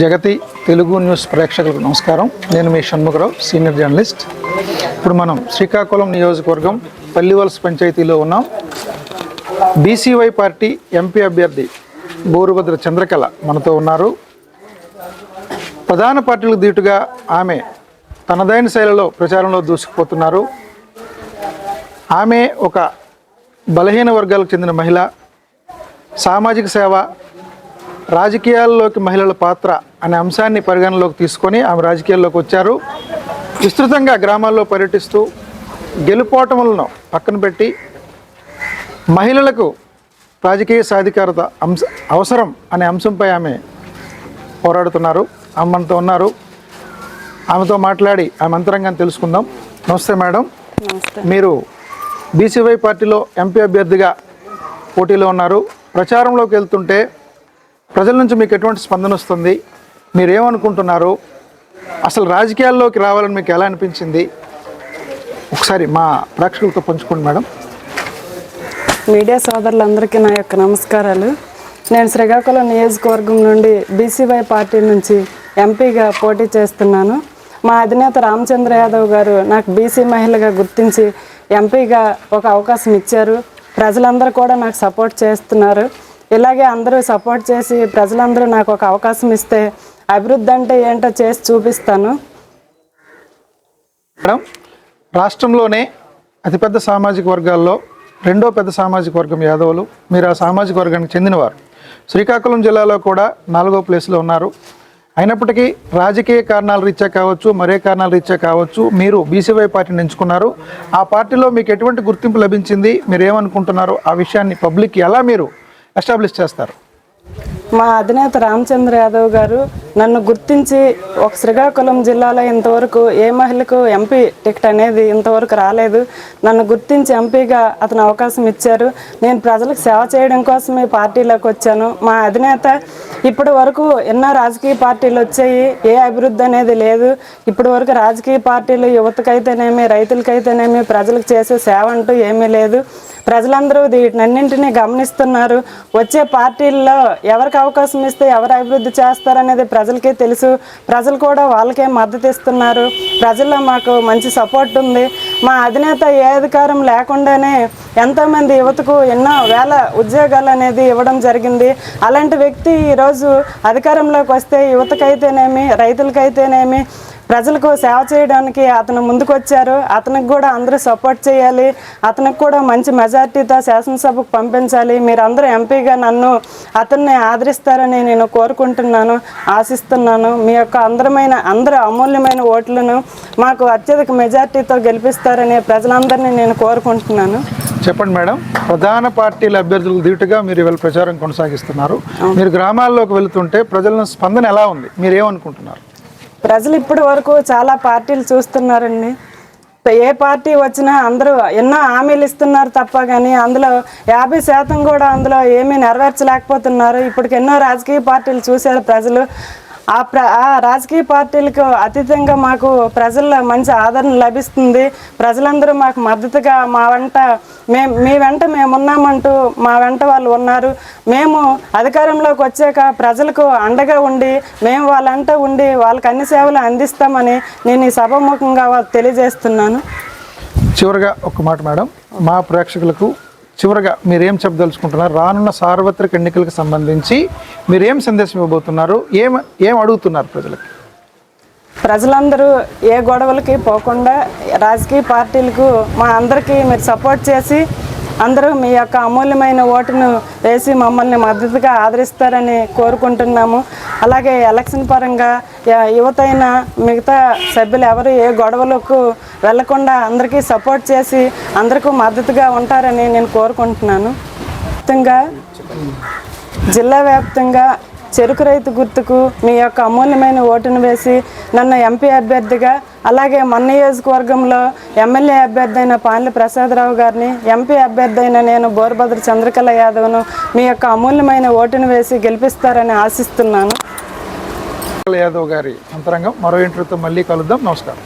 జగతి Telugu news ప్రేక్షకులకు నమస్కారం. నేను మీ షణ్ముఖరావు, సీనియర్ జర్నలిస్ట్. ఇప్పుడు మనం శ్రీకాకుళం నియోజకవర్గం పల్లివలస పంచాయతీలో ఉన్నాం. బీసీవై పార్టీ ఎంపీ అభ్యర్థి బోరుభద్ర చంద్రకళ మనతో ఉన్నారు. ప్రధాన పార్టీలకు దీటుగా ఆమె తనదైన శైలిలో ప్రచారంలో దూసుకుపోతున్నారు. ఆమె ఒక బలహీన వర్గాలకు చెందిన మహిళ. సామాజిక సేవ, రాజకీయాల్లోకి మహిళల పాత్ర అనే అంశాన్ని పరిగణలోకి తీసుకొని ఆమె రాజకీయాల్లోకి వచ్చారు. విస్తృతంగా గ్రామాల్లో పర్యటిస్తూ గెలుపోటములను పక్కన పెట్టి మహిళలకు రాజకీయ సాధికారత అవసరం అనే అంశంపై ఆమె పోరాడుతున్నారు. ఆమె మనతో ఉన్నారు. ఆమెతో మాట్లాడి ఆమె అంతరంగాన్ని తెలుసుకుందాం. నమస్తే మేడం. మీరు బీసీవై పార్టీలో ఎంపీ అభ్యర్థిగా పోటీలో ఉన్నారు. ప్రచారంలోకి వెళ్తుంటే ప్రజల నుంచి మీకు ఎటువంటి స్పందన వస్తుంది? మీరేమనుకుంటున్నారు? అసలు రాజకీయాల్లోకి రావాలని మీకు ఎలా అనిపించింది? ఒకసారి మా ప్రేక్షకులతో పంచుకోండి మేడం. మీడియా సోదరులందరికీ నా యొక్క నమస్కారాలు. నేను శ్రీకాకుళం నియోజకవర్గం నుండి బీసీవై పార్టీ నుంచి ఎంపీగా పోటీ చేస్తున్నాను. మా అధినేత రామచంద్ర యాదవ్ గారు నాకు బీసీ మహిళగా గుర్తించి ఎంపీగా ఒక అవకాశం ఇచ్చారు. ప్రజలందరూ కూడా నాకు సపోర్ట్ చేస్తున్నారు. ఇలాగే అందరూ సపోర్ట్ చేసి ప్రజలందరూ నాకు ఒక అవకాశం ఇస్తే అభివృద్ధి అంటే ఏంటో చేసి చూపిస్తాను. మేడం, రాష్ట్రంలోనే అతిపెద్ద సామాజిక వర్గాల్లో రెండో పెద్ద సామాజిక వర్గం యాదవులు. మీరు ఆ సామాజిక వర్గానికి చెందినవారు. శ్రీకాకుళం జిల్లాలో కూడా 4వ ప్లేస్లో ఉన్నారు. అయినప్పటికీ రాజకీయ కారణాల రీత్యా కావచ్చు, మరే కారణాల రీత్యా కావచ్చు, మీరు బీసీవై పార్టీని ఎంచుకున్నారు. ఆ పార్టీలో మీకు ఎటువంటి గుర్తింపు లభించింది? మీరు ఏమనుకుంటున్నారు? ఆ విషయాన్ని పబ్లిక్ ఎలా మీరు ఎస్టాబ్లిష్ చేస్తారు? మా అధినేత రామచంద్ర యాదవ్ గారు నన్ను గుర్తించి ఒక శ్రీకాకుళం జిల్లాలో ఇంతవరకు ఏ మహిళకు ఎంపీ టికెట్ అనేది ఇంతవరకు రాలేదు. నన్ను గుర్తించి ఎంపీగా అతను అవకాశం ఇచ్చారు. నేను ప్రజలకు సేవ చేయడం కోసమే పార్టీలోకి వచ్చాను. మా అధినేత ఇప్పటి వరకు ఎన్నో రాజకీయ పార్టీలు వచ్చాయి, ఏ అభివృద్ధి అనేది లేదు. ఇప్పటి వరకు రాజకీయ పార్టీలు యువతకైతేనేమి, రైతులకైతేనేమి ప్రజలకు చేసే సేవ అంటూ ఏమీ లేదు. ప్రజలందరూ వీటినన్నింటినీ గమనిస్తున్నారు. వచ్చే పార్టీల్లో ఎవరికి అవకాశం ఇస్తే ఎవరు అభివృద్ధి చేస్తారనేది ప్రజలకే తెలుసు. ప్రజలు కూడా వాళ్ళకే మద్దతు ఇస్తున్నారు. ప్రజల్లో మాకు మంచి సపోర్ట్ ఉంది. మా అధినేత ఏ అధికారం లేకుండానే ఎంతోమంది యువతకు ఎన్నో వేల ఉద్యోగాలు అనేది ఇవ్వడం జరిగింది. అలాంటి వ్యక్తి ఈరోజు అధికారంలోకి వస్తే యువతకైతేనేమి, రైతులకైతేనేమి ప్రజలకు సేవ చేయడానికి అతను ముందుకు వచ్చారు. అతనికి కూడా అందరూ సపోర్ట్ చేయాలి. అతనికి కూడా మంచి మెజార్టీతో శాసనసభకు పంపించాలి. మీరందరూ ఎంపీగా నన్ను అతన్ని ఆదరిస్తారని నేను కోరుకుంటున్నాను, ఆశిస్తున్నాను. మీ యొక్క అందరూ అమూల్యమైన ఓట్లను మాకు అత్యధిక మెజార్టీతో గెలిపిస్తారని ప్రజలందరినీ నేను కోరుకుంటున్నాను. చెప్పండి మేడం, ప్రధాన పార్టీల అభ్యర్థులకు దీటుగా మీరు ఇవాళ ప్రచారం కొనసాగిస్తున్నారు. మీరు గ్రామాల్లోకి వెళుతుంటే ప్రజల స్పందన ఎలా ఉంది? మీరేమనుకుంటున్నారు? ప్రజలు ఇప్పటి వరకు చాలా పార్టీలు చూస్తున్నారండి. ఏ పార్టీ వచ్చినా అందరూ ఎన్నో హామీలు ఇస్తున్నారు తప్ప కానీ అందులో 50% కూడా అందులో ఏమీ నెరవేర్చలేకపోతున్నారు. ఇప్పటికి ఎన్నో రాజకీయ పార్టీలు చూశారు ప్రజలు. ఆ రాజకీయ పార్టీలకు అతీతంగా మాకు ప్రజల్లో మంచి ఆదరణ లభిస్తుంది. ప్రజలందరూ మాకు మద్దతుగా మీ వెంట మేమున్నామంటూ మా వెంట వాళ్ళు ఉన్నారు. మేము అధికారంలోకి వచ్చాక ప్రజలకు అండగా ఉండి మేము వాళ్ళంట ఉండి వాళ్ళకి అన్ని సేవలు అందిస్తామని నేను ఈ సభాముఖంగా తెలియజేస్తున్నాను. చివరిగా ఒక మాట మేడం, మా ప్రేక్షకులకు చివరగా మీరేం చెప్పదలుచుకుంటున్నారు? రానున్న సార్వత్రిక ఎన్నికలకు సంబంధించి మీరేం సందేశం ఇవ్వబోతున్నారు? ఏం అడుగుతున్నారు ప్రజలకు? ప్రజలందరూ ఏ గొడవలకి పోకుండా రాజకీయ పార్టీలకు మా అందరికీ మీరు సపోర్ట్ చేసి అందరూ మీ యొక్క అమూల్యమైన ఓటును వేసి మమ్మల్ని మద్దతుగా ఆదరిస్తారని కోరుకుంటున్నాము. అలాగే ఎలక్షన్ పరంగా యువతైన మిగతా సభ్యులు ఎవరు ఏ గొడవలకు వెళ్లకుండా అందరికీ సపోర్ట్ చేసి అందరికీ మద్దతుగా ఉంటారని నేను కోరుకుంటున్నాను. జిల్లా వ్యాప్తంగా చెరుకు రైతు గుర్తుకు మీ యొక్క అమూల్యమైన ఓటును వేసి నన్ను ఎంపీ అభ్యర్థిగా, అలాగే మన నియోజకవర్గంలో ఎమ్మెల్యే అభ్యర్థి అయిన పాన్లి ప్రసాదరావు గారిని, ఎంపీ అభ్యర్థి అయిన నేను బోరుభద్ర చంద్రకళ యాదవ్ను మీ యొక్క అమూల్యమైన ఓటును వేసి గెలిపిస్తారని ఆశిస్తున్నాను. యాదవ్ గారి అంతరంగం మరో ఇంటర్వ్యూతో మళ్ళీ కలుద్దాం. నమస్కారం.